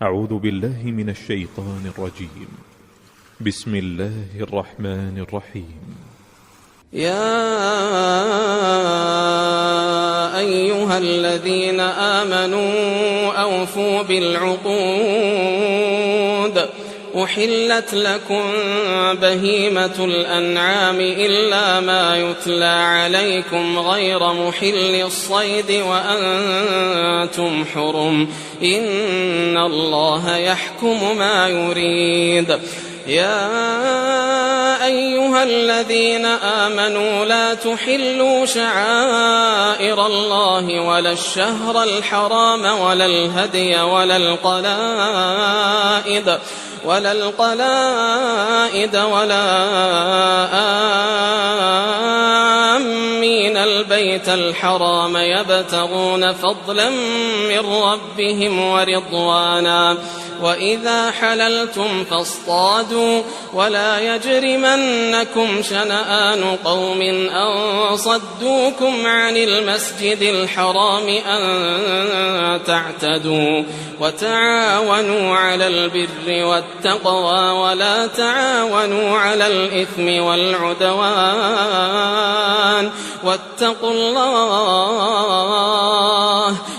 أعوذ بالله من الشيطان الرجيم. بسم الله الرحمن الرحيم. يا أيها الذين آمنوا أوفوا بالعقود. أحلت لكم بهيمة الأنعام إلا ما يتلى عليكم غير محل الصيد وأنتم حرم، إن الله يحكم ما يريد. يا أيها الذين آمنوا لا تحلوا شعائر الله ولا الشهر الحرام ولا الهدي ولا القلائد ولا آمين البيت الحرام يبتغون فضلا من ربهم ورضوانا. وإذا حللتم فاصطادوا ولا يجرمنكم شنآن قوم أن صدوكم عن المسجد الحرام أن تعتدوا. وتعاونوا على البر والتقوى ولا تعاونوا على الإثم والعدوان، واتقوا الله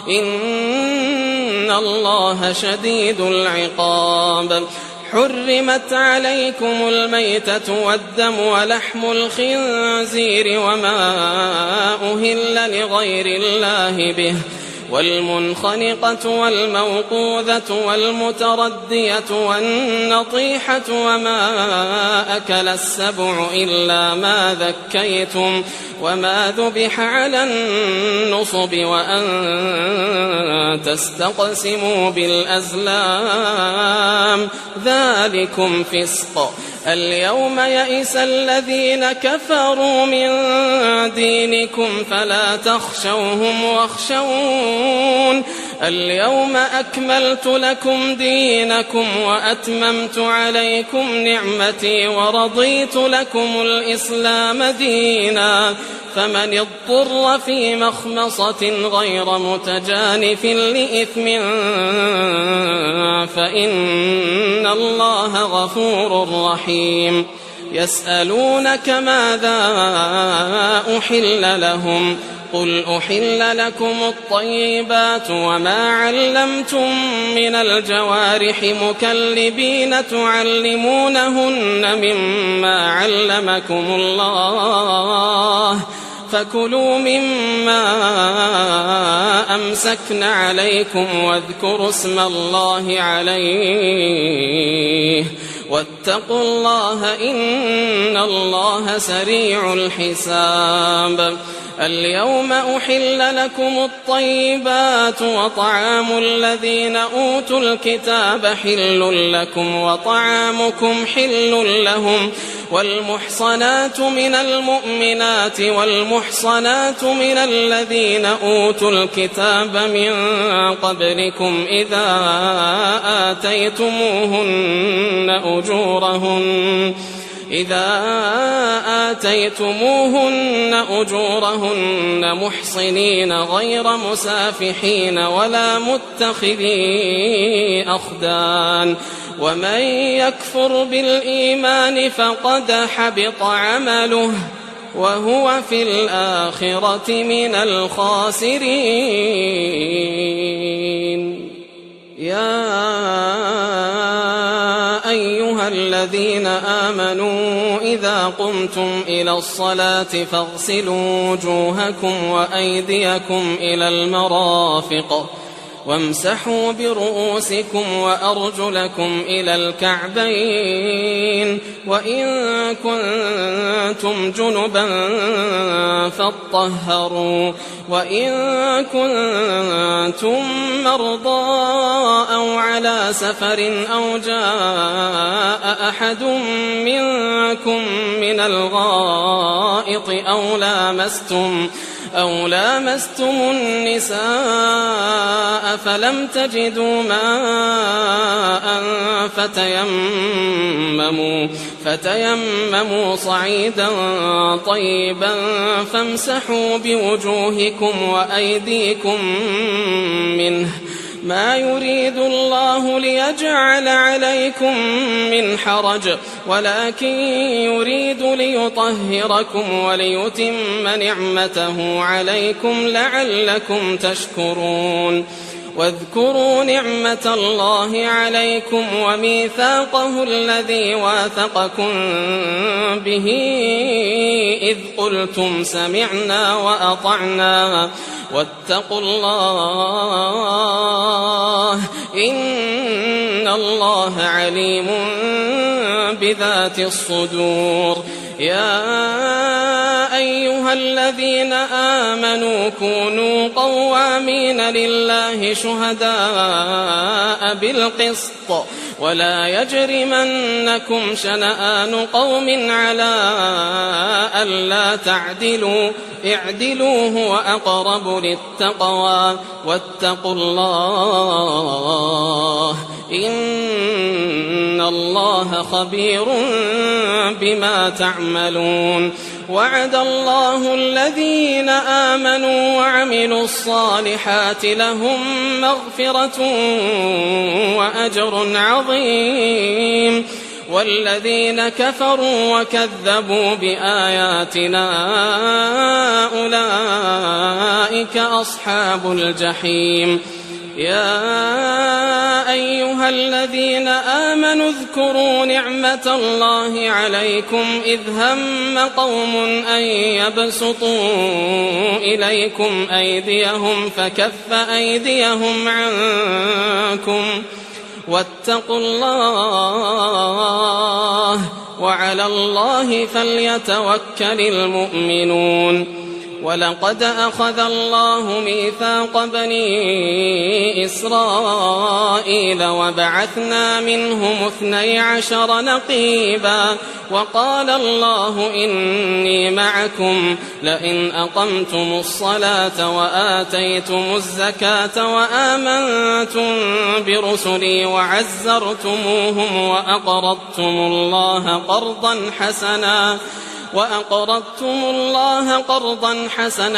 إن الله شديد العقاب. حرمت عليكم الميتة والدم ولحم الخنزير وما أهل لغير الله به، والمنخنقة والموقوذة والمتردية والنطيحة وما أكل السبع إلا ما ذكيتم وما ذبح على النصب وأن تستقسموا بالأزلام، ذلكم فسق. اليوم يئس الذين كفروا من دينكم فلا تخشوهم واخشون. اليوم أكملت لكم دينكم وأتممت عليكم نعمتي ورضيت لكم الإسلام دينا. فمن اضطر في مخمصة غير متجانف لإثم فإن الله غفور رحيم. يسألونك ماذا أحل لهم، قل أحل لكم الطيبات وما علمتم من الجوارح مكلبين تعلمونهن مما علمكم الله، فكلوا مما أمسكن عليكم واذكروا اسم الله عليه واتقوا الله إن الله سريع الحساب. اليوم أحل لكم الطيبات وطعام الذين أوتوا الكتاب حل لكم وطعامكم حل لهم، والمحصنات من المؤمنات والمحصنات من الذين أوتوا الكتاب من قبلكم إذا آتيتموهن أجورهن محصنين غير مسافحين ولا متخذي أخدان، ومن يكفر بالإيمان فقد حبط عمله وهو في الآخرة من الخاسرين. يا أيها الذين آمنوا إذا قمتم إلى الصلاة فاغسلوا وجوهكم وأيديكم إلى المرافق وامسحوا برؤوسكم وأرجلكم إلى الكعبين، وإن كنتم جنبا فاطهروا، وإن كنتم مرضى أو على سفر أو جاء أحد منكم من الغائط أو لامستم النساء فلم تجدوا ماء فتيمموا صعيدا طيبا فامسحوا بوجوهكم وأيديكم منه ما يريد الله ليجعل عليكم من حرج ولكن يريد ليطهركم وليتم نعمته عليكم لعلكم تشكرون واذكروا نعمة الله عليكم وميثاقه الذي واثقكم به إذ قلتم سمعنا وأطعنا واتقوا الله إن الله عليم بذات الصدور يا أيها الذين آمنوا كونوا قوامين لله شهداء بالقسط ولا يجرمنكم شنآن قوم على ألا تعدلوا اعدلوا هو أقرب للتقوى واتقوا الله إن الله خبير بما تعملون وعد الله الذين آمنوا وعملوا الصالحات لهم مغفرة وأجر عظيم والذين كفروا وكذبوا بآياتنا أولئك أصحاب الجحيم يا أيها الذين آمنوا اذكروا نعمة الله عليكم إذ هم قوم أن يبسطوا إليكم أيديهم فكف أيديهم عنكم واتقوا الله وعلى الله فليتوكل المؤمنون ولقد أخذ الله ميثاق بني إسرائيل وبعثنا منهم 12 نقيبا وقال الله إني معكم لئن أقمتم الصلاة وآتيتم الزكاة وآمنتم برسلي وعزرتموهم وأقرضتم الله قرضا حسنا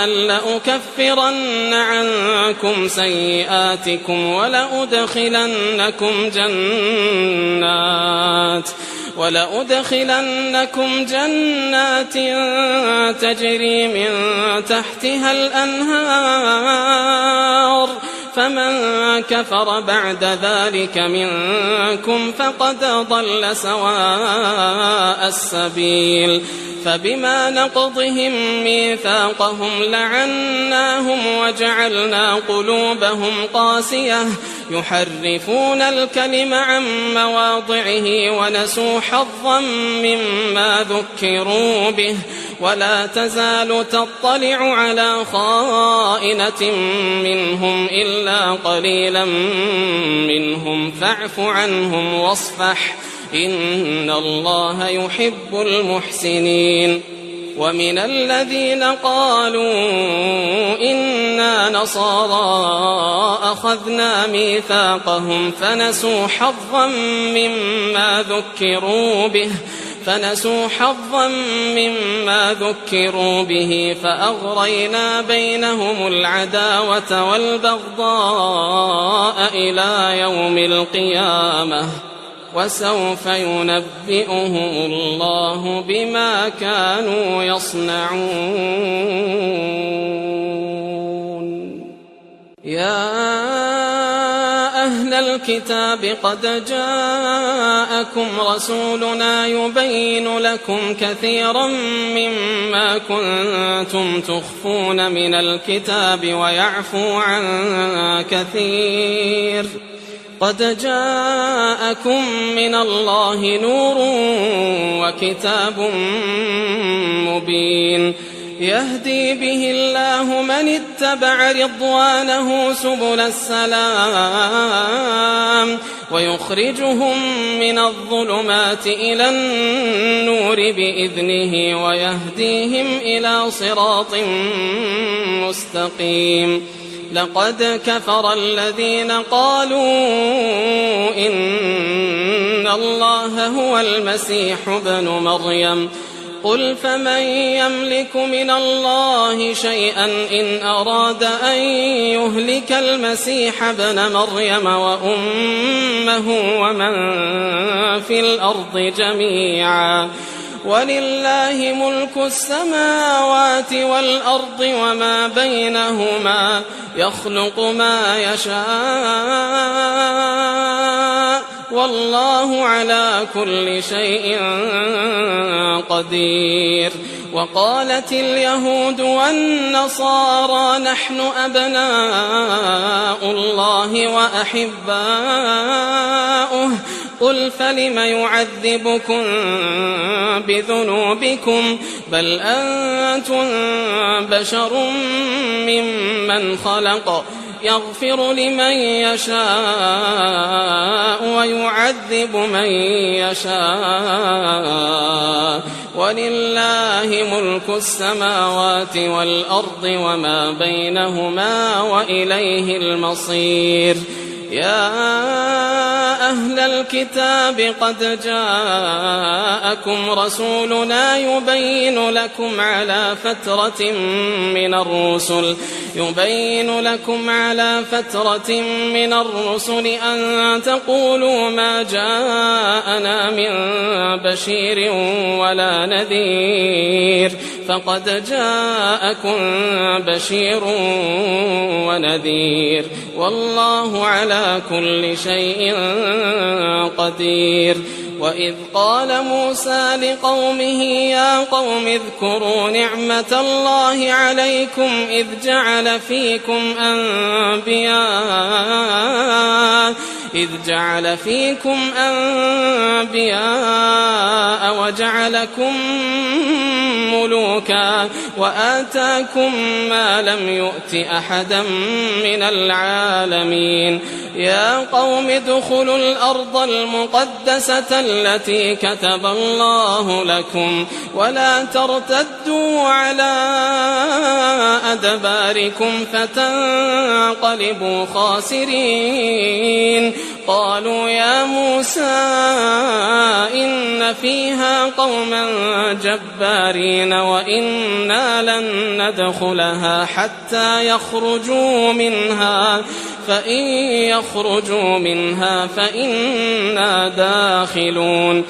لأكفرن عنكم سيئاتكم ولأدخلنكم جنات تجري من تحتها الأنهار فمن كفر بعد ذلك منكم فقد ضل سواء السبيل فبما نقضهم ميثاقهم لعناهم وجعلنا قلوبهم قاسية يحرفون الكلم عن مواضعه ونسوا حظا مما ذكروا به ولا تزال تطلع على خائنة منهم إلا قليلا منهم فاعف عنهم واصفح إن الله يحب المحسنين ومن الذين قالوا إننا نصارى أخذنا ميثاقهم فنسوا حظا مما ذكروا به فأغرينا بينهم العداوة والبغضاء إلى يوم القيامة وسوف ينبئهم الله بما كانوا يصنعون يا أهل الكتاب قد جاءكم رسولنا يبين لكم كثيرا مما كنتم تخفون من الكتاب ويعفو عن كثير قد جاءكم من الله نور وكتاب مبين يهدي به الله من اتبع رضوانه سبل السلام ويخرجهم من الظلمات إلى النور بإذنه ويهديهم إلى صراط مستقيم لقد كفر الذين قالوا إن الله هو المسيح ابن مريم قل فمن يملك من الله شيئا إن أراد أن يهلك المسيح ابن مريم وأمه ومن في الأرض جميعا ولله ملك السماوات والأرض وما بينهما يخلق ما يشاء والله على كل شيء قدير. وقالت اليهود والنصارى نحن أبناء الله وأحباؤه قل فلم يعذبكم بذنوبكم بل أنتم بشر ممن خلق يغفر لمن يشاء ويعذب من يشاء ولله ملك السماوات والأرض وما بينهما وإليه المصير. يا أهل الكتاب قد جاءكم رسولنا يبين لكم على فترة من الرسل أن تقولوا ما جاءنا من بشير ولا نذير فقد جاءكم بشير ونذير والله على كل شيء قدير. وإذ قال موسى لقومه يا قوم اذكروا نعمة الله عليكم إذ جعل فيكم أنبياء وجعلكم ملوكا وآتاكم ما لم يؤت أحدا من العالمين. يا قوم ادخلوا الأرض المقدسة التي كتب الله لكم ولا ترتدوا على أدباركم فتنقلبوا خاسرين. قالوا يا موسى إن فيها قوما جبارين وإنا لن ندخلها حتى يخرجوا منها فإن يخرجوا منها فإنا داخلون.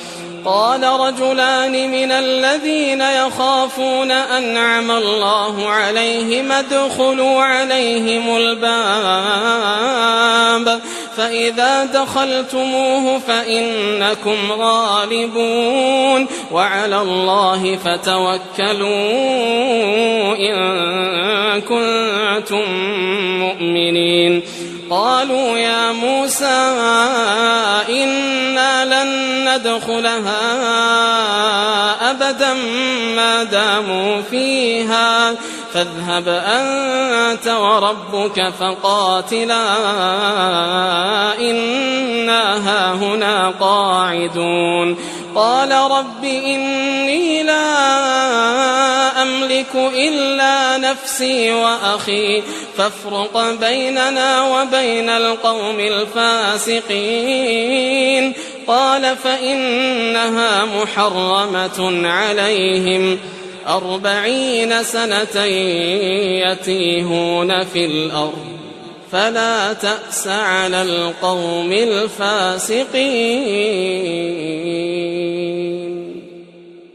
قال رجلان من الذين يخافون أنعم الله عليهم ادخلوا عليهم الباب فإذا دخلتموه فإنكم غالبون وعلى الله فتوكلوا إن كنتم مؤمنين. قالوا يا موسى إنا لن ندخلها أبدا ما داموا فيها فاذهب أنت وربك فقاتلا إنا هاهنا قاعدون. قال رب إني لا أملك إلا نفسي وأخي فافرق بيننا وبين القوم الفاسقين. قال فإنها محرمة عليهم 40 سنة يتيهون في الأرض فلا تأس على القوم الفاسقين.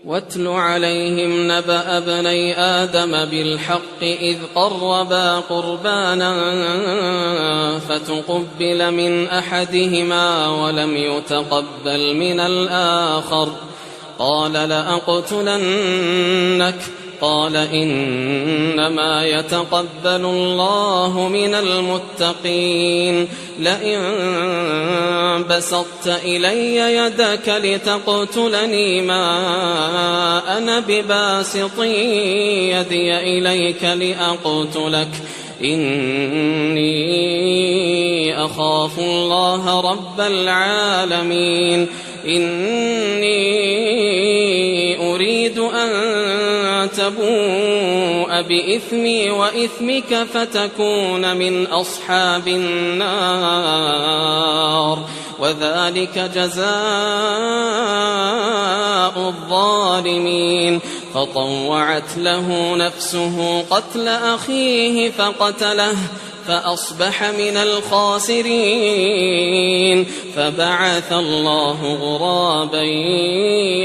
واتل عليهم نبأ ابني آدم بالحق إذ قربا قربانا فتقبل من أحدهما ولم يتقبل من الآخر قال لأقتلنك قال إنما يتقبل الله من المتقين. لئن بسطت إلي يدك لتقتلني ما أنا بباسط يدي إليك لأقتلك إني أخاف الله رب العالمين. إني أريد أن تبوء بإثمي وإثمك فتكون من أصحاب النار وذلك جزاء الظالمين فطوعت له نفسه قتل أخيه فقتله فأصبح من الخاسرين فبعث الله غرابا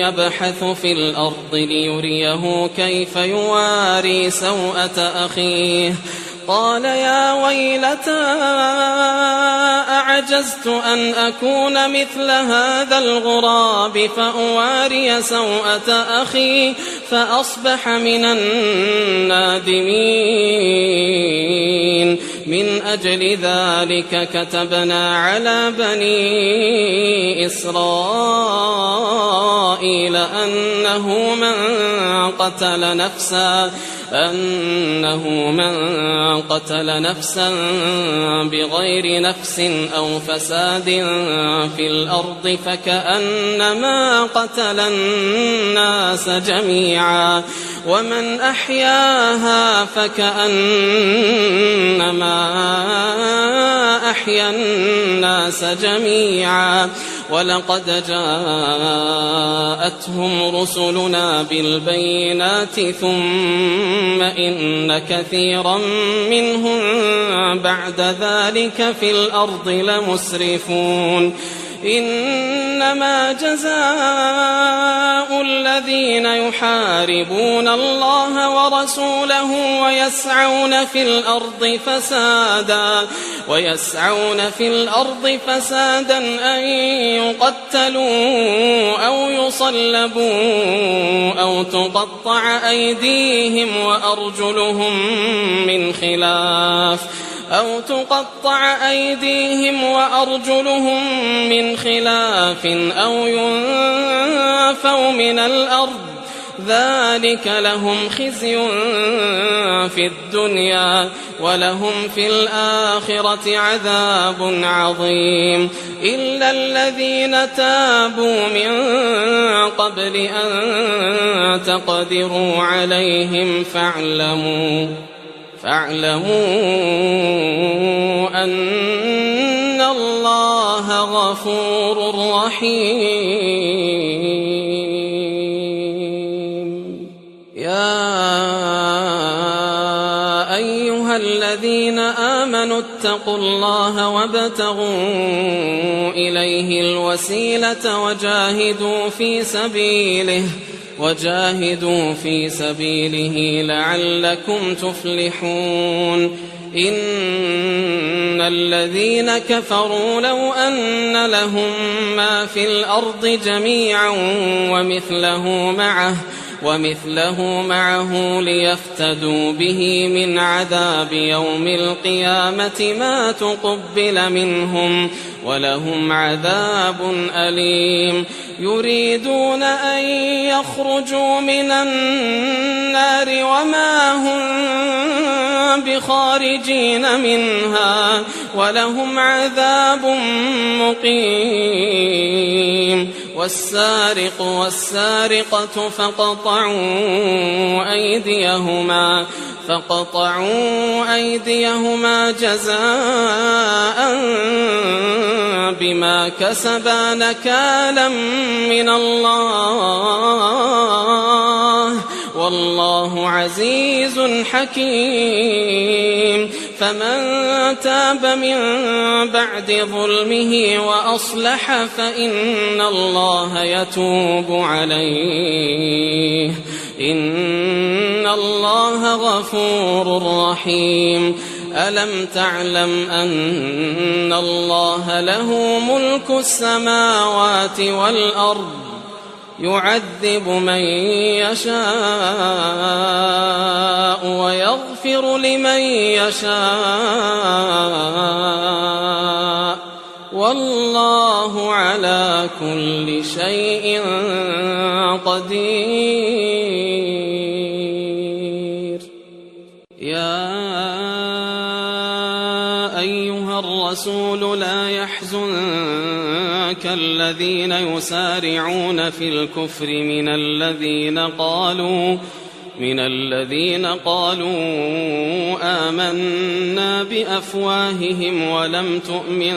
يبحث في الأرض ليريه كيف يواري سوءة أخيه قال يا ويلتى أعجزت أن أكون مثل هذا الغراب فأواري سوءة أخي فأصبح من النادمين من أجل ذلك كتبنا على بني إسرائيل أنه من قتل نفسا بغير نفس أو فساد في الأرض فكأنما قتل الناس جميعا ومن أحياها فكأنما أحيا الناس جميعا ولقد جاءتهم رسلنا بالبينات ثم إن كثيرا منهم بعد ذلك في الأرض لمسرفون إنما جزاء الذين يحاربون الله ورسوله ويسعون في الأرض فسادا أن يقتلوا أو يصلبوا أو تقطع أيديهم وأرجلهم من خلاف أو ينفوا من الأرض ذلك لهم خزي في الدنيا ولهم في الآخرة عذاب عظيم إلا الذين تابوا من قبل أن تقدروا عليهم فاعلموا أن الله غفور رحيم يا أيها الذين آمنوا اتقوا الله وابتغوا إليه الوسيلة وجاهدوا في سبيله لعلكم تفلحون إن الذين كفروا لو أن لهم ما في الأرض جميعا ومثله معه ليفتدوا به من عذاب يوم القيامة ما تقبل منهم ولهم عذاب أليم يريدون أن يخرجوا من النار وما هم بخارجين منها ولهم عذاب مقيم والسارق والسارقة فقطعوا أيديهما جزاء بما كسبا نكالا من الله والله عزيز حكيم فمن تاب من بعد ظلمه وأصلح فإن الله يتوب عليه إن الله غفور رحيم ألم تعلم أن الله له ملك السماوات والأرض يعذب من يشاء ويغفر لمن يشاء والله على كل شيء قدير يا أيها الرسول لا يحزنك الذين يسارعون في الكفر من من الذين قالوا آمنا بأفواههم ولم تؤمن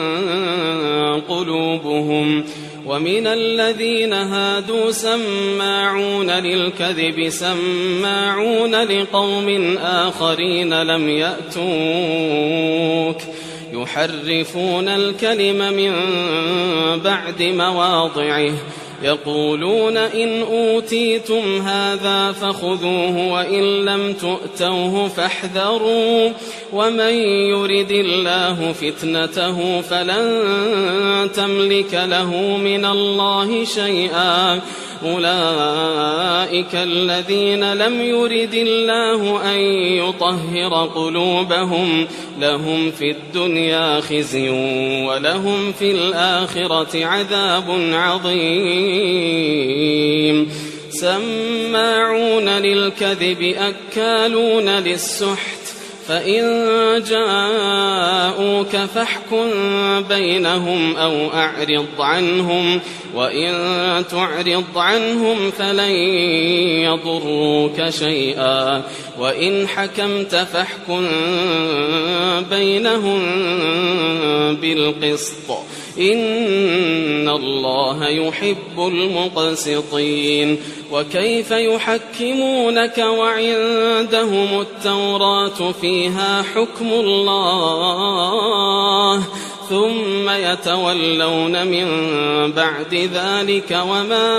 قلوبهم ومن الذين هادوا سماعون للكذب سماعون لقوم آخرين لم يأتوك يحرفون الكلم من بعد مواضعه يقولون إن أوتيتم هذا فخذوه وإن لم تؤتوه فاحذروا ومن يرد الله فتنته فلن تملك له من الله شيئا أولئك الذين لم يرد الله أن يطهر قلوبهم لهم في الدنيا خزي ولهم في الآخرة عذاب عظيم سماعون للكذب أكالون للسحت فإن جاءوك فاحكم بينهم أو أعرض عنهم وإن تعرض عنهم فلن يضروك شيئا وإن حكمت فاحكم بينهم بالقسط إن الله يحب المقسطين وكيف يحكمونك وعندهم التوراة فيها حكم الله ثم يتولون من بعد ذلك وما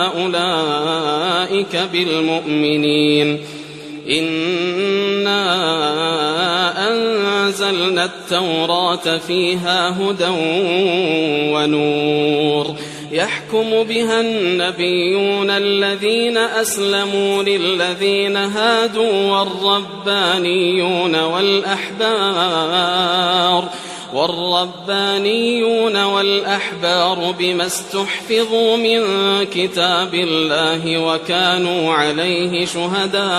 أولئك بالمؤمنين إنا أنزلنا التوراة فيها هدى ونور يحكم بها النبيون الذين أسلموا للذين هادوا والربانيون والأحبار بما استحفظوا من كتاب الله وكانوا عليه شهداء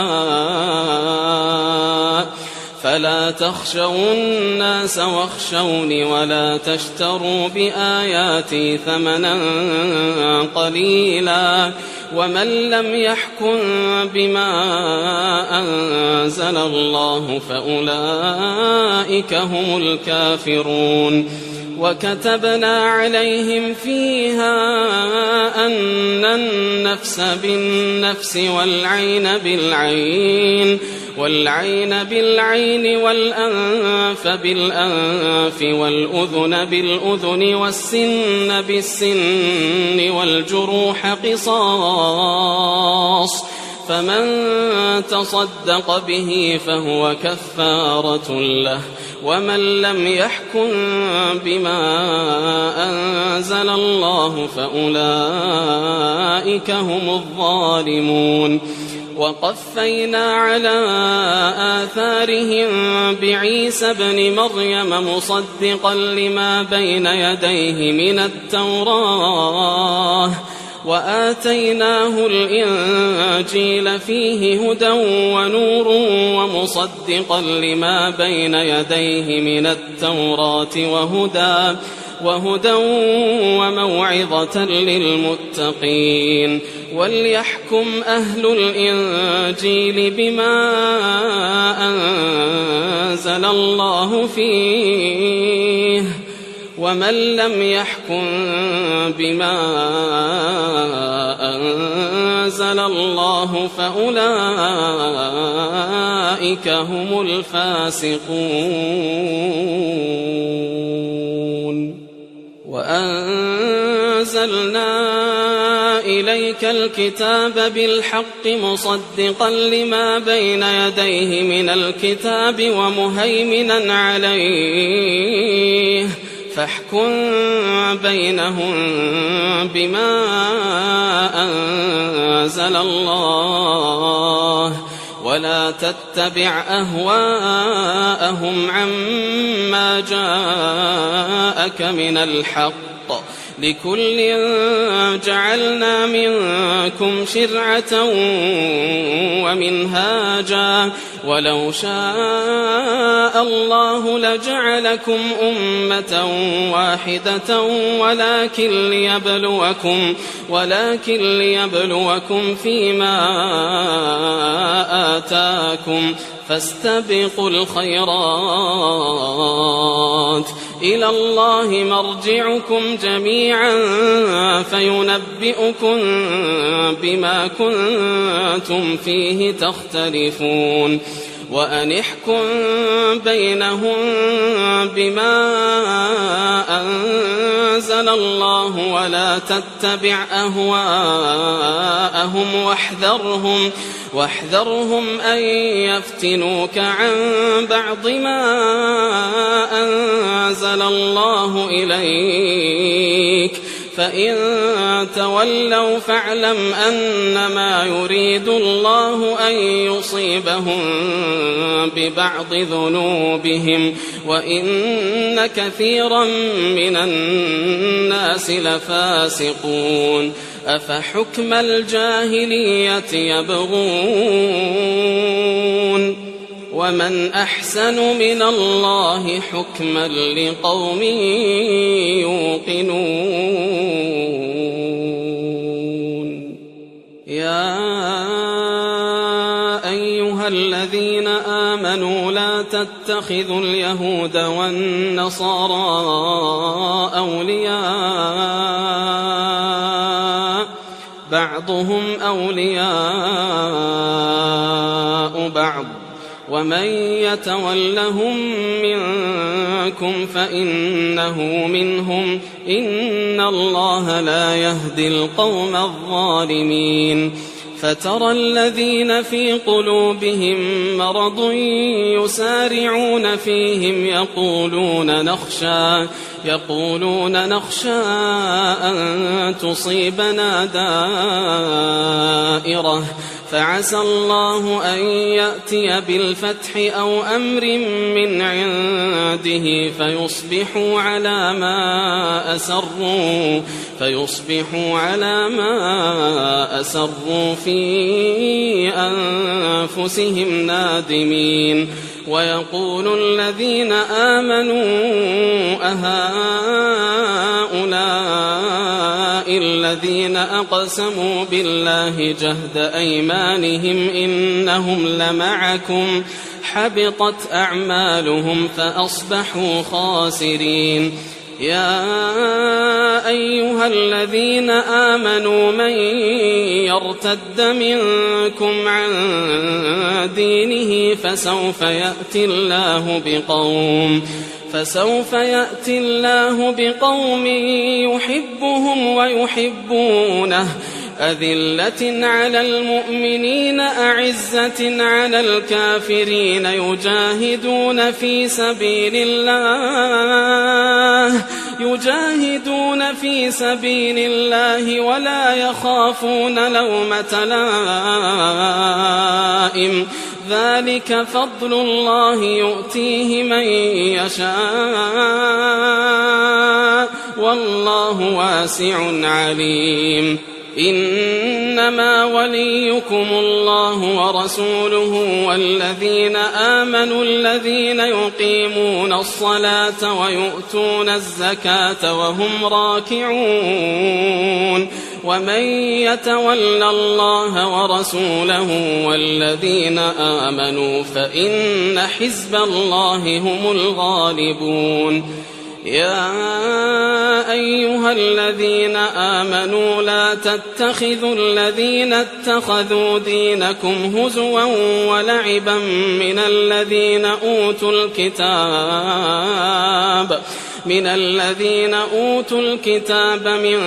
فلا تخشوا الناس واخشوني ولا تشتروا بآياتي ثمنا قليلا ومن لم يحكم بما أنزل الله فأولئك هم الكافرون وكتبنا عليهم فيها أن النفس بالنفس والعين بالعين والأنف بالأنف والأذن بالأذن والسن بالسن والجروح قصاص فمن تصدق به فهو كفارة له ومن لم يحكم بما أنزل الله فأولئك هم الظالمون وقفينا على آثارهم بعيسى ابن مريم مصدقا لما بين يديه من التوراة وآتيناه الإنجيل فيه هدى ونور ومصدقا لما بين يديه من التوراة وهدى وموعظة للمتقين وليحكم أهل الإنجيل بما أنزل الله فيه ومن لم يحكم بما أنزل الله فأولئك هم الفاسقون وأنزلنا إليك الكتاب بالحق مصدقا لما بين يديه من الكتاب ومهيمنا عليه فاحكم بينهم بما أنزل الله ولا تتبع أهواءهم عما جاءك من الحق لكل جعلنا منكم شرعة ومنهاجا ولو شاء الله لجعلكم أمة واحدة ولكن ليبلوكم فيما آتاكم فاستبقوا الخيرات إلى الله مرجعكم جميعا فينبئكم بما كنتم فيه تختلفون وأن احكم بينهم بما أنزل الله ولا تتبع أهواءهم واحذرهم أن يفتنوك عن بعض ما أنزل الله إليك فإن تولوا فاعلم أنما يريد الله أن يصيبهم ببعض ذنوبهم وإن كثيرا من الناس لفاسقون أفحكم الجاهلية يبغون ومن أحسن من الله حكما لقوم يوقنون يا أيها الذين آمنوا لا تتخذوا اليهود والنصارى أولياء بعضهم أولياء بعض ومن يتولهم منكم فإنه منهم إن الله لا يهدي القوم الظالمين فترى الذين في قلوبهم مرض يسارعون فيهم يقولون نخشى أن تصيبنا دائرة فعسى الله أن يأتي بالفتح أو أمر من عنده فيصبحوا على ما أسروا في أنفسهم نادمين ويقول الذين آمنوا أهؤلاء الذين أقسموا بالله جهد أيمانهم إنهم لمعكم حبطت أعمالهم فأصبحوا خاسرين يا أيها الذين آمنوا من يرتد منكم عن دينه فسوف يأتي الله بقوم يحبهم ويحبونه أذلة على المؤمنين أعزة على الكافرين يجاهدون في سبيل الله ولا يخافون لومة لائم ذلك فضل الله يؤتيه من يشاء والله واسع عليم إنما وليكم الله ورسوله والذين آمنوا الذين يقيمون الصلاة ويؤتون الزكاة وهم راكعون ومن يتول الله ورسوله والذين آمنوا فإن حزب الله هم الغالبون يا أيها الذين آمنوا لا تتخذوا الذين اتخذوا دينكم هزوا ولعبا من الذين أوتوا الكتاب من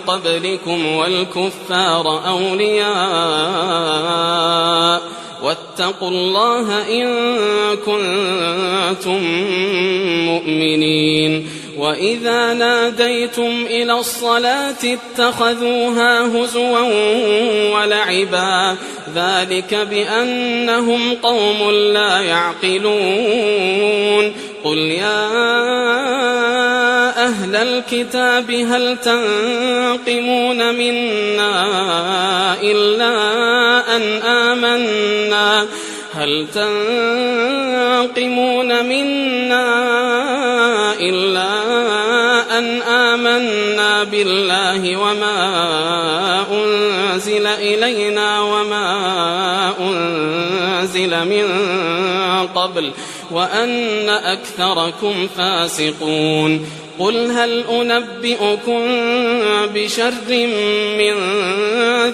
قبلكم والكفار أولياء واتقوا الله إن كنتم مؤمنين وإذا ناديتم إلى الصلاة اتخذوها هزوا ولعبا ذلك بأنهم قوم لا يعقلون قل يا أهل الكتاب هل تنقمون منا إلا هل تنقمون منا إلا أن آمنا بالله وما أنزل إلينا وما أنزل من قبل وأن أكثركم فاسقون قل هل أنبئكم بشر من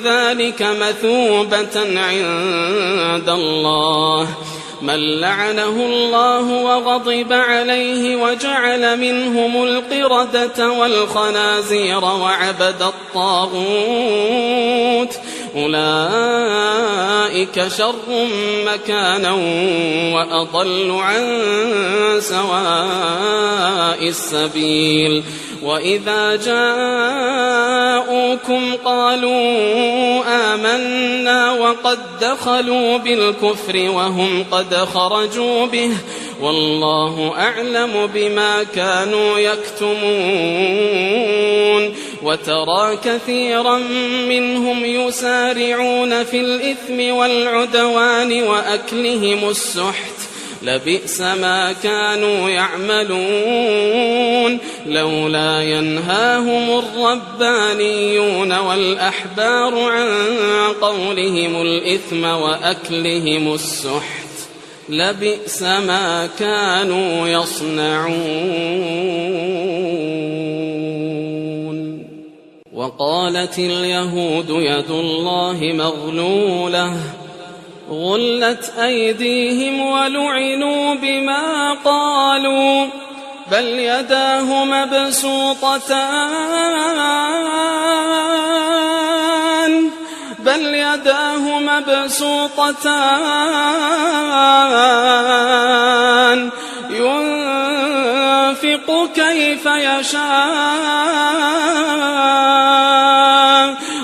ذلك مثوبة عند الله من لعنه الله وغضب عليه وجعل منهم القردة والخنازير وعبد الطاغوت أولئك شر مكانا وأضل عن سواء السبيل وإذا جاءوكم قالوا آمنا وقد دخلوا بالكفر وهم قد خرجوا به والله أعلم بما كانوا يكتمون وترى كثيرا منهم يسارعون في الإثم والعدوان وأكلهم السحت لبئس ما كانوا يعملون لولا ينهاهم الربانيون والأحبار عن قولهم الإثم وأكلهم السحت لبئس ما كانوا يصنعون وقالت اليهود يد الله مغلولة غلت أيديهم ولعنوا بما قالوا بل يداه مبسوطتان ينفق كيف يشاء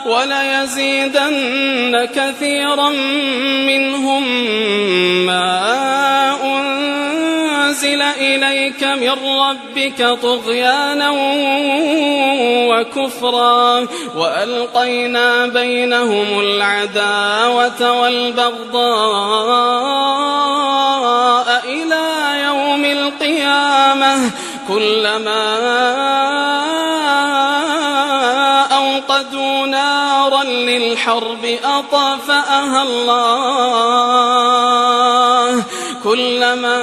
وليزيدن كثيرا منهم ما أنزل إليك من ربك طغيانا وكفرا وألقينا بينهم العداوة والبغضاء إلى يوم القيامة كلما أوقدوا نارا للحرب أطفأها الله كلما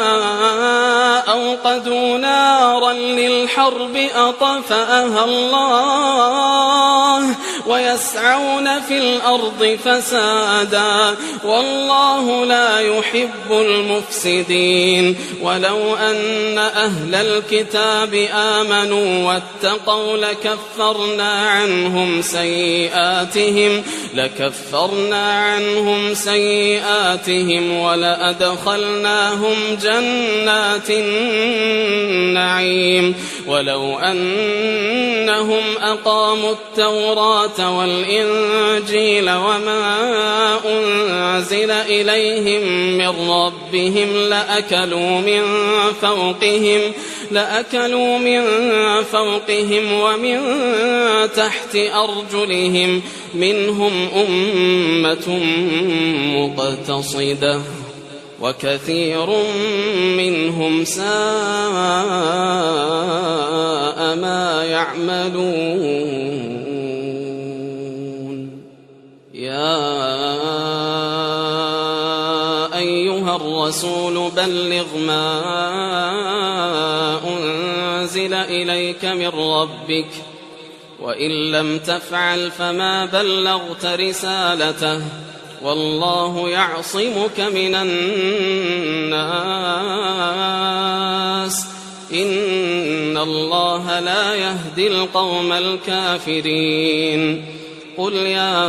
أوقدوا نارا للحرب أطفأها الله ويسعون في الأرض فسادا والله لا يحب المفسدين ولو أن أهل الكتاب آمنوا واتقوا لكفرنا عنهم سيئاتهم ولأدخلناهم جنات النعيم ولو أنهم أقاموا التوراة والإنجيل وما أنزل إليهم من ربهم لأكلوا من فوقهم ومن تحت أرجلهم منهم أمة مقتصدة وكثير منهم ساء ما يعملون يا أيها الرسول بلغ ما أنزل إليك من ربك وإن لم تفعل فما بلغت رسالته والله يعصمك من الناس إن الله لا يهدي القوم الكافرين قل يا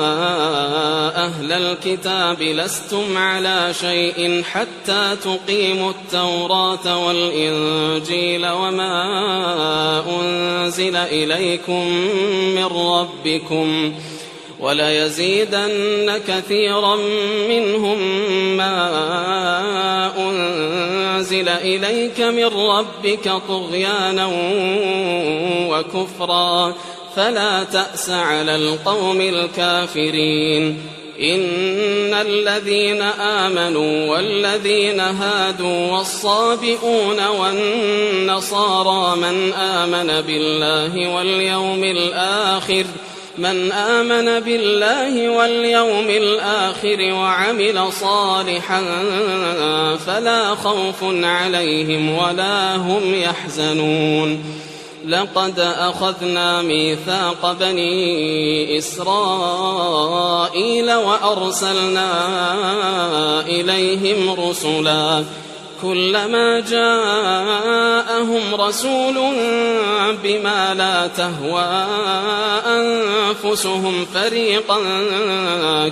أهل الكتاب لستم على شيء حتى تقيموا التوراة والإنجيل وما أنزل إليكم من ربكم وليزيدن كثيرا منهم ما أنزل إليك من ربك طغيانا وكفرا فلا تأس على القوم الكافرين إن الذين آمنوا والذين هادوا والصابئون والنصارى من آمن بالله واليوم الآخر وعمل صالحا فلا خوف عليهم ولا هم يحزنون. لقد أخذنا ميثاق بني إسرائيل وأرسلنا إليهم رسلا كلما جاءهم رسول بما لا تهوى أنفسهم فريقا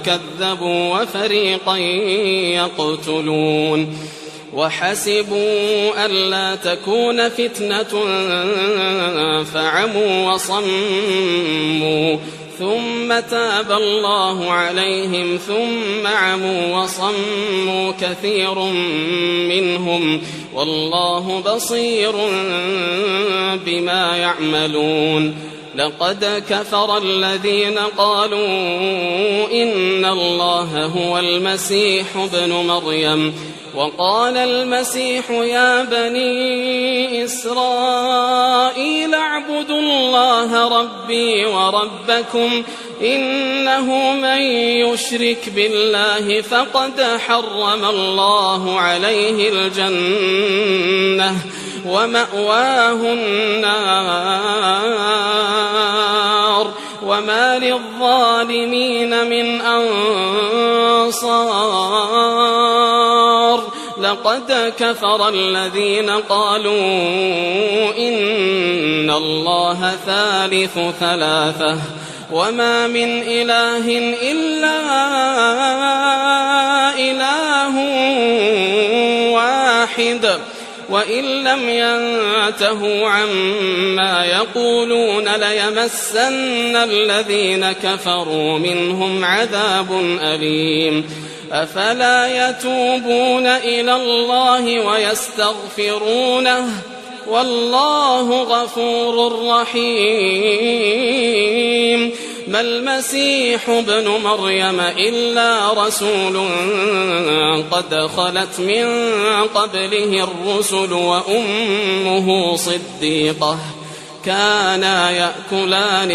كذبوا وفريقا يقتلون وحسبوا ألا تكون فتنة فعموا وصموا ثم تاب الله عليهم ثم عموا وصموا كثير منهم والله بصير بما يعملون. لقد كفر الذين قالوا إن الله هو المسيح ابن مريم وقال المسيح يا بني إسرائيل اعبدوا الله ربي وربكم إنه من يشرك بالله فقد حرم الله عليه الجنة ومأواه النار وما للظالمين من أنصار. لقد كفر الذين قالوا إن الله ثالث ثلاثة وما من إله إلا إله واحد وإن لم ينتهوا عما يقولون ليمسن الذين كفروا منهم عذاب أليم. أفلا يتوبون إلى الله ويستغفرونه والله غفور رحيم. ما المسيح ابن مريم إلا رسول قد خلت من قبله الرسل وأمه صديقة كانا يأكلان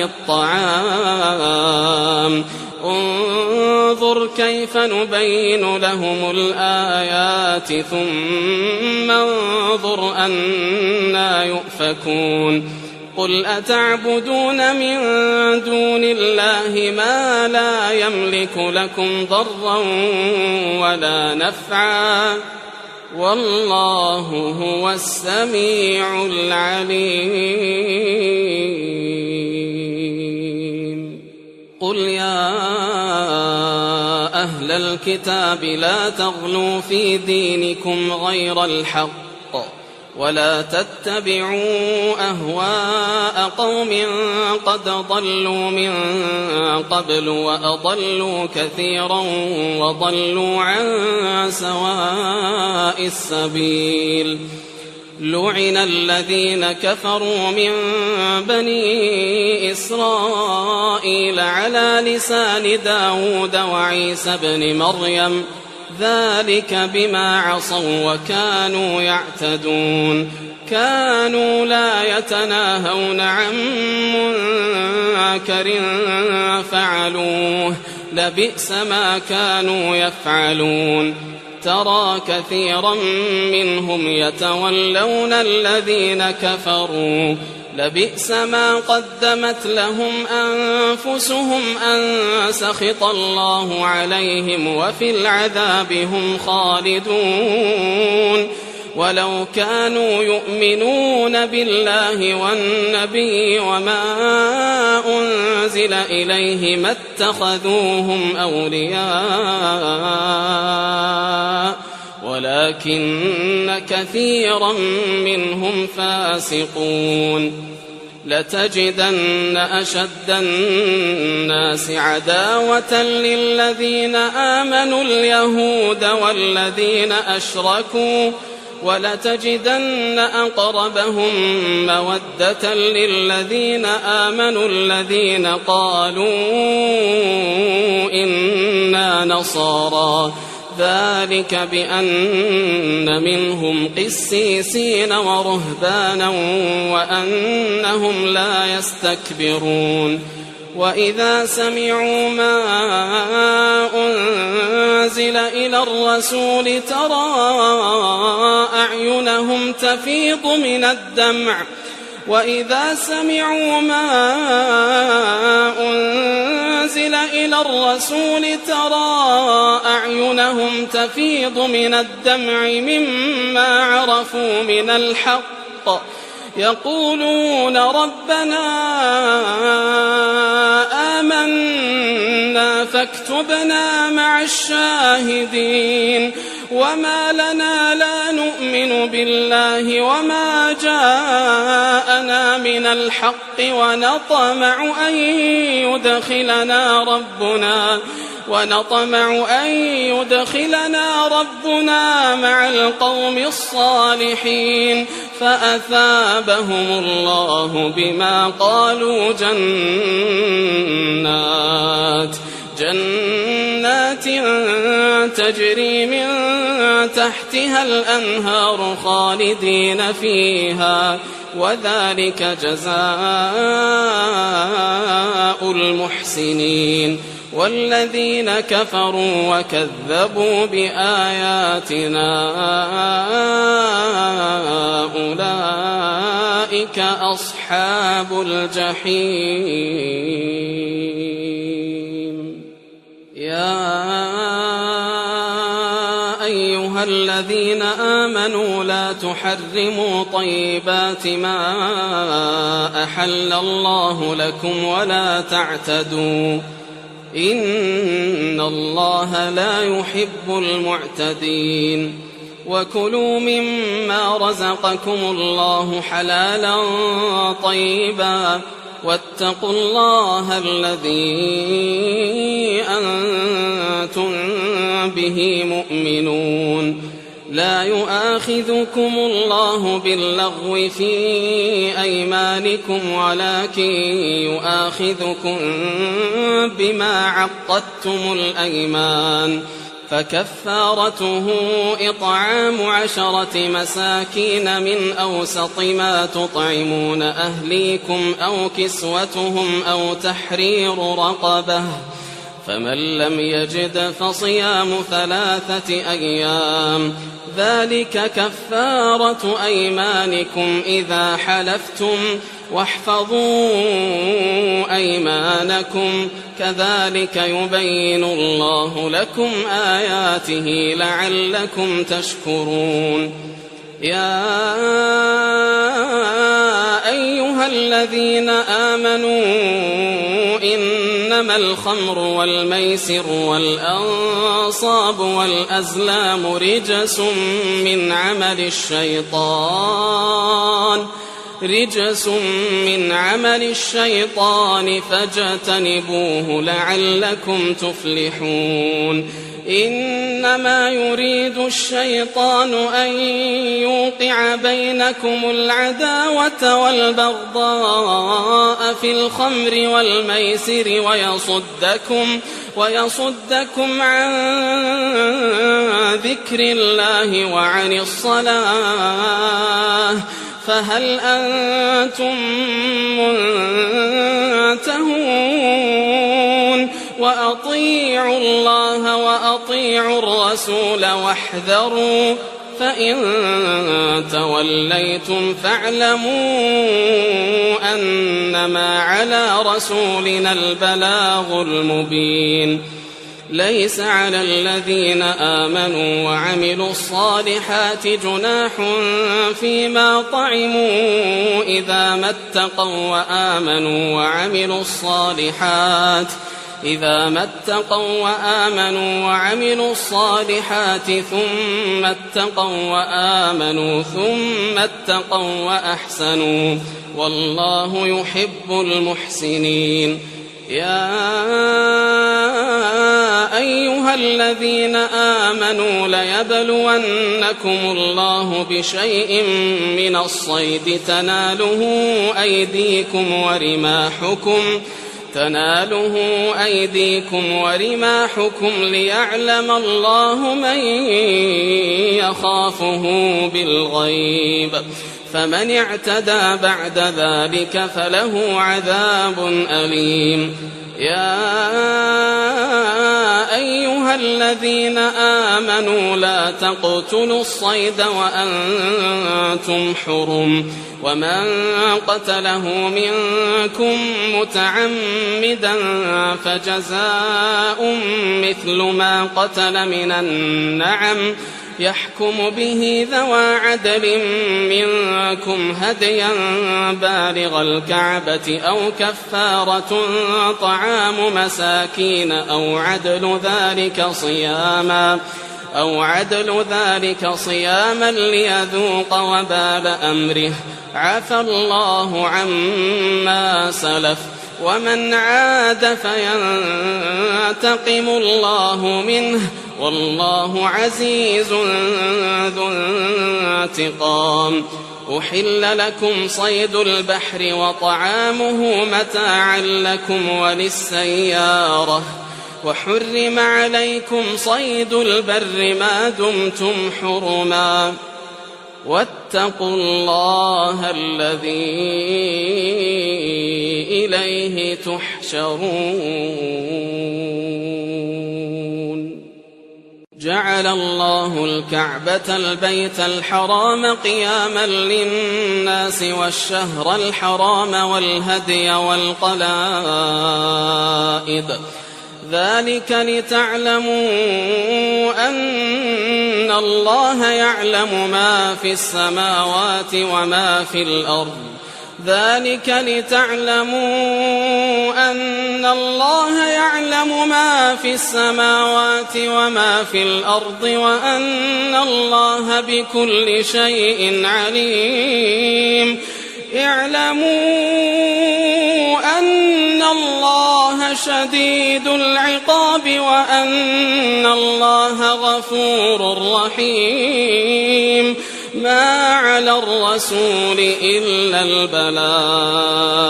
الطعام انظر كيف نبين لهم الآيات ثم انظر أنى يؤفكون. قل أتعبدون من دون الله ما لا يملك لكم ضرا ولا نفعا والله هو السميع العليم. قل يا أهل الكتاب لا تغلوا في دينكم غير الحق ولا تتبعوا أهواء قوم قد ضلوا من قبل وأضلوا كثيرا وضلوا عن سواء السبيل. لعن الذين كفروا من بني إسرائيل على لسان داود وعيسى بن مريم ذلك بما عصوا وكانوا يعتدون. كانوا لا يتناهون عن منكر فعلوه لبئس ما كانوا يفعلون. ترى كثيرا منهم يتولون الذين كفروا لبئس ما قدمت لهم أنفسهم أن سخط الله عليهم وفي العذاب هم خالدون. ولو كانوا يؤمنون بالله والنبي وما أنزل إليه ما اتخذوهم أولياء ولكن كثيرا منهم فاسقون. لتجدن أشد الناس عداوة للذين آمنوا اليهود والذين أشركوا ولتجدن أقربهم مودة للذين آمنوا الذين قالوا إنا نصارى ذلك بأن منهم قسيسين ورهبانا وأنهم لا يستكبرون وإذا سمعوا ما أنزل إلى الرسول ترى أعينهم تفيض من الدمع وإذا سمعوا ما أنزل إلى الرسول ترى أعينهم تفيض من الدمع مما عرفوا من الحق يقولون ربنا آمنا فاكتبنا مع الشاهدين وما لنا لا نؤمن بالله وما جاءنا من الحق ونطمع أن يدخلنا ربنا مع القوم الصالحين فأثابهم الله بما قالوا جنات تجري من تحتها الأنهار خالدين فيها وذلك جزاء المحسنين والذين كفروا وكذبوا بآياتنا أولئك أصحاب الجحيم يا أيها الذين آمنوا لا تحرموا طيبات ما أحل الله لكم ولا تعتدوا إن الله لا يحب المعتدين وكلوا مما رزقكم الله حلالا طيبا واتقوا الله الذي أنتم به مؤمنون لا يؤاخذكم الله باللغو في أيمانكم ولكن يؤاخذكم بما عقدتم الأيمان فكفارته إطعام 10 مساكين من أوسط ما تطعمون أهليكم أو كسوتهم أو تحرير رقبة فمن لم يجد فصيام 3 أيام ذلك كفارة أيمانكم إذا حلفتم واحفظوا أيمانكم كذلك يبين الله لكم آياته لعلكم تشكرون يا أيها الذين آمنوا إنما الخمر والميسر والأنصاب والأزلام رجس من عمل الشيطان فاجتنبوه لعلكم تفلحون إنما يريد الشيطان أن يوقع بينكم العداوة والبغضاء في الخمر والميسر ويصدكم عن ذكر الله وعن الصلاة فهل أنتم منتهون وأطيعوا الله وأطيعوا الرسول واحذروا فإن توليتم فاعلموا أنما على رسولنا البلاغ المبين ليس على الذين آمنوا وعملوا الصالحات جناح فيما طعموا إذا ما اتقوا وآمنوا وعملوا الصالحات ثم اتقوا وأحسنوا والله يحب المحسنين يا أيها أيها الذين آمنوا ليبلونكم الله بشيء من الصيد تناله أيديكم ورماحكم ليعلم الله من يخافه بالغيب فمن اعتدى بعد ذلك فله عذاب أليم يا أيها الذين آمنوا لا تقتلوا الصيد وأنتم حرم ومن قتله منكم متعمدا فجزاء مثل ما قتل من النعم يحكم به ذوى عدل منكم هديا بالغ الكعبة أو كفارة طعام مساكين أو عدل ذلك صياما ليذوق وبال أمره عفى الله عما سلف ومن عاد فينتقم الله منه والله عزيز ذو انتقام أحل لكم صيد البحر وطعامه متاعا لكم وللسيارة وحرم عليكم صيد البر ما دمتم حرما واتقوا الله الذي إليه تحشرون جعل الله الكعبة البيت الحرام قياما للناس والشهر الحرام والهدي والقلائد ذلك لتعلموا أن الله يعلم ما في السماوات وما في الأرض وأن الله بكل شيء عليم اعلموا أن الله شديد العقاب وأن الله غفور رحيم ما على الرسول إلا البلاغ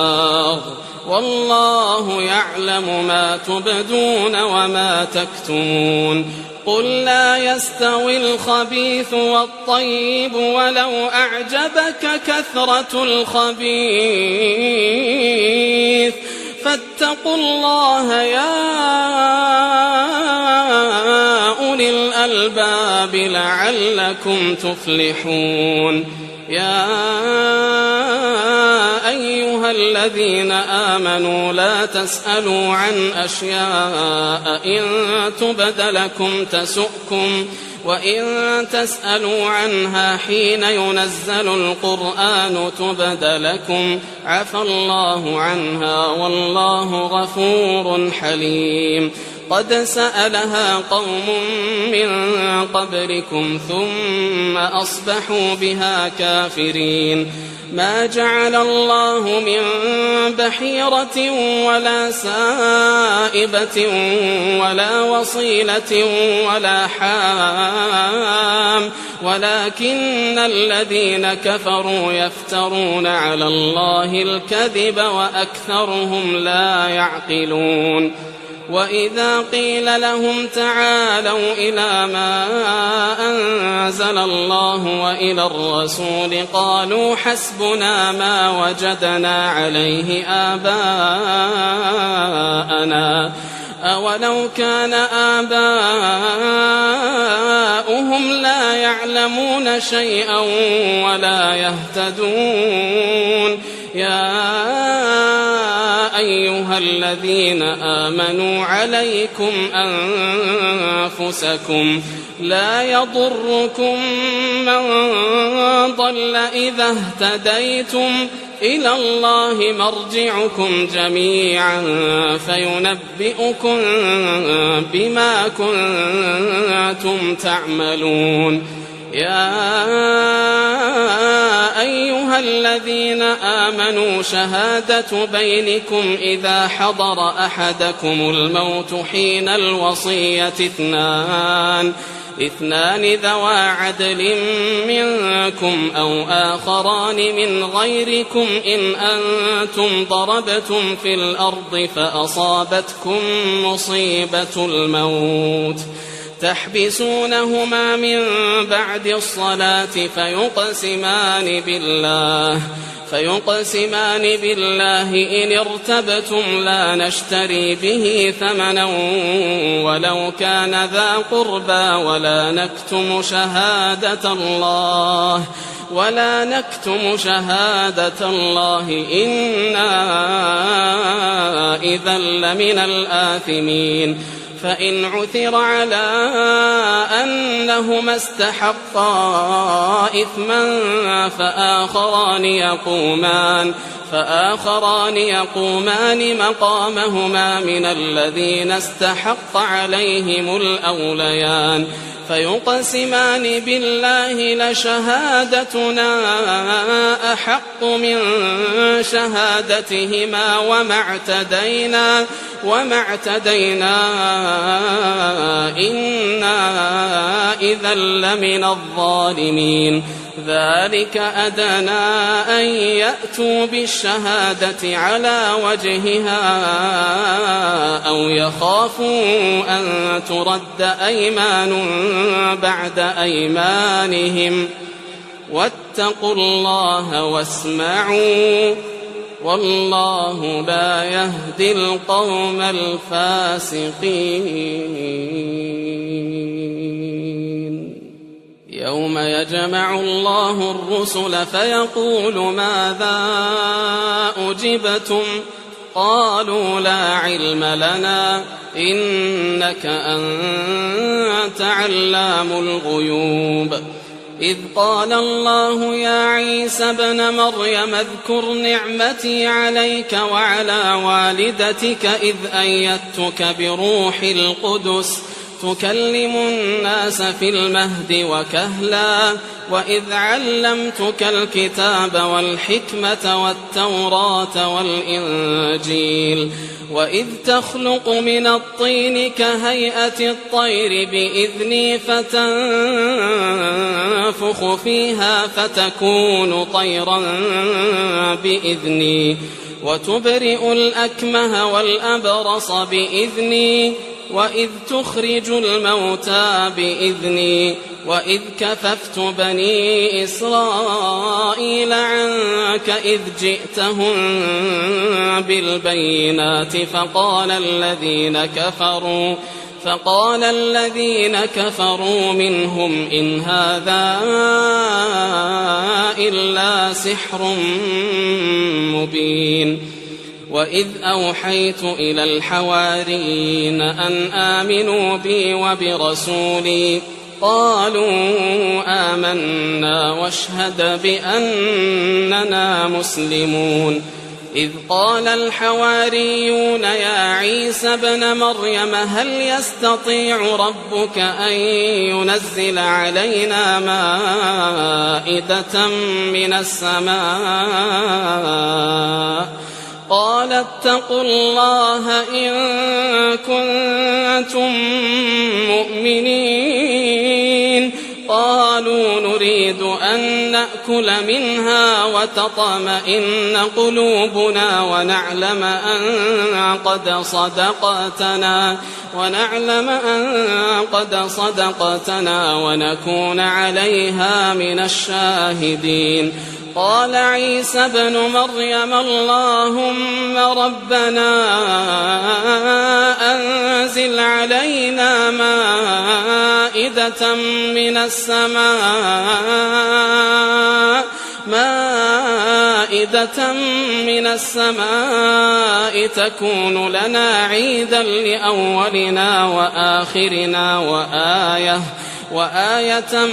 والله يعلم ما تبدون وما تكتمون قل لا يستوي الخبيث والطيب ولو أعجبك كثرة الخبيث فاتقوا الله يا أولي الألباب لعلكم تفلحون يا أيها الذين آمنوا لا تسألوا عن أشياء إن تبد لكم تسؤكم وإن تسألوا عنها حين ينزل القرآن تبد لكم عفى الله عنها والله غفور حليم قد سألها قوم من قبلكم ثم أصبحوا بها كافرين ما جعل الله من بحيرة ولا سائبة ولا وصيلة ولا حام ولكن الذين كفروا يفترون على الله الكذب وأكثرهم لا يعقلون وإذا قيل لهم تعالوا إلى ما أنزل الله وإلى الرسول قالوا حسبنا ما وجدنا عليه آباءنا أولو كان آباؤهم لا يعلمون شيئا ولا يهتدون يا أيها الذين آمنوا عليكم أنفسكم لا يضركم من ضل إذا اهتديتم إلى الله مرجعكم جميعا فينبئكم بما كنتم تعملون يا أيها الذين آمنوا شهادة بينكم إذا حضر أحدكم الموت حين الوصية اثنان ذوى عدل منكم أو آخران من غيركم إن أنتم ضربتم في الأرض فأصابتكم مصيبة الموت تحبسونهما من بعد الصلاة فيقسمان بالله إن ارتبتم لا نشتري به ثمنا ولو كان ذا قربى ولا نكتم شهادة الله إنا إذا لمن الآثمين فإن عثر على أنهما استحقا إثما فآخران يقومان مقامهما من الذين استحق عليهم الأوليان فيقسمان بالله لشهادتنا أحق من شهادتهما وما اعتدينا إنا إذا لمن الظالمين ذلك أدنى أن يأتوا بالشهادة على وجهها أو يخافوا أن ترد أيمان بعد أيمانهم واتقوا الله واسمعوا والله لا يهدي القوم الفاسقين يوم يجمع الله الرسل فيقول ماذا أجبتم قالوا لا علم لنا إنك أنت علام الغيوب إذ قال الله يا عيسى ابن مريم اذكر نعمتي عليك وعلى والدتك إذ أيدتك بروح القدس تكلم الناس في المهد وكهلا وإذ علمتك الكتاب والحكمة والتوراة والإنجيل وإذ تخلق من الطين كهيئة الطير بإذني فتنفخ فيها فتكون طيرا بإذني وتبرئ الأكمه والأبرص بإذني وإذ تخرج الموتى بإذني وإذ كففت بني إسرائيل عنك إذ جئتهم بالبينات فقال الذين كفروا منهم إن هذا إلا سحر مبين وإذ أوحيت إلى الحواريين أن آمنوا بي وبرسولي قالوا آمنا واشهد بأننا مسلمون إذ قال الحواريون يا عيسى ابن مريم هل يستطيع ربك أن ينزل علينا مائدة من السماء قال اتقوا الله إن كنتم مؤمنين قالوا نريد أن نأكل منها وتطمئن قلوبنا ونعلم أن قد صدقتنا ونكون عليها من الشاهدين قال عيسى ابن مريم اللهم ربنا أنزل علينا مائدة من السماء تكون لنا عيدا لأولنا وآخرنا وآية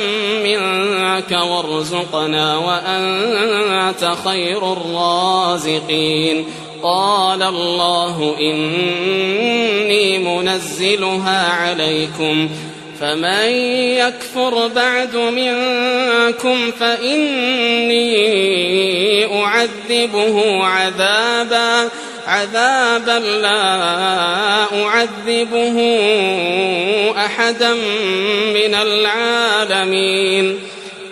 منك وارزقنا وأنت خير الرازقين قال الله إني منزلها عليكم فمن يكفر بعد منكم فإني أعذبه عذابا لا أعذبه أحدا من العالمين.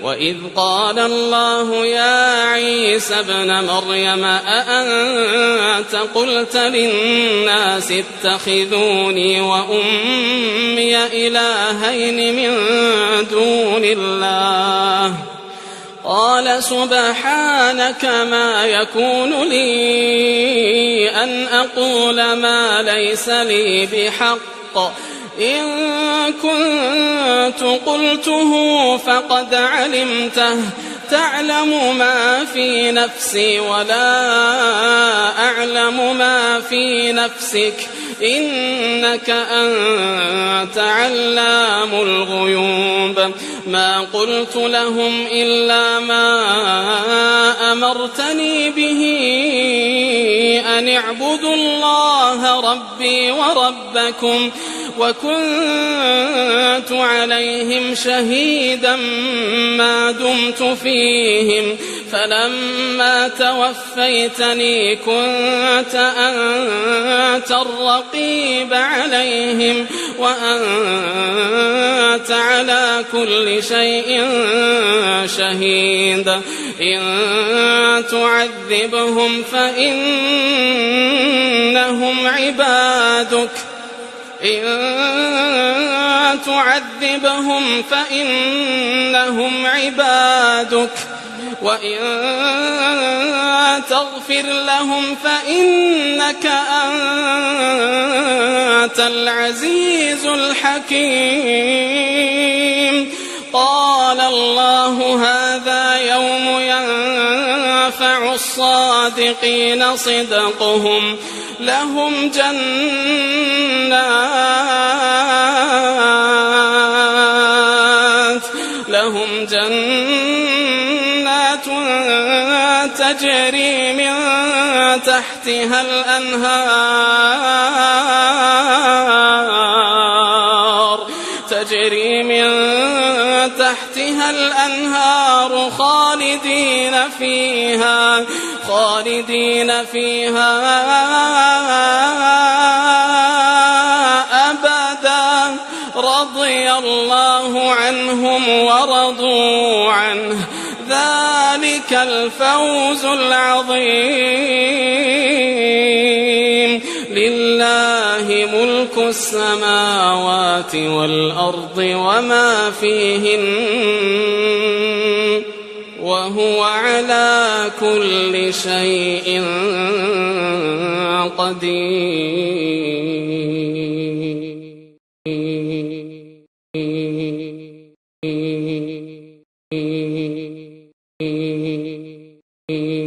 وإذ قال الله يا عيسى ابن مريم أأنت قلت للناس اتخذوني وأمي إلهين من دون الله قال سبحانك ما يكون لي أن أقول ما ليس لي بحق إن كنت قلته فقد علمته تعلم ما في نفسي ولا أعلم ما في نفسك إنك أنت علام الغيوب. ما قلت لهم إلا ما أمرتني به أن اعبدوا الله ربي وربكم وكنت عليهم شهيدا ما دمت فيهم فلما توفيتني كنت أنت الرقيب عليهم وأنت على كل شيء شهيد. إن تعذبهم فإنهم عبادك وإن تغفر لهم فإنك أنت العزيز الحكيم. قال الله هذا يوم ينفع الصادقين صدقهم لهم جنات تجري من تحتها الأنهار خالدين فيها أبدا رضي الله عنهم ورضوا عنه ذلك الفوز العظيم. لله ملك السماوات والأرض وما فيهن وهو على كل شيء قدير.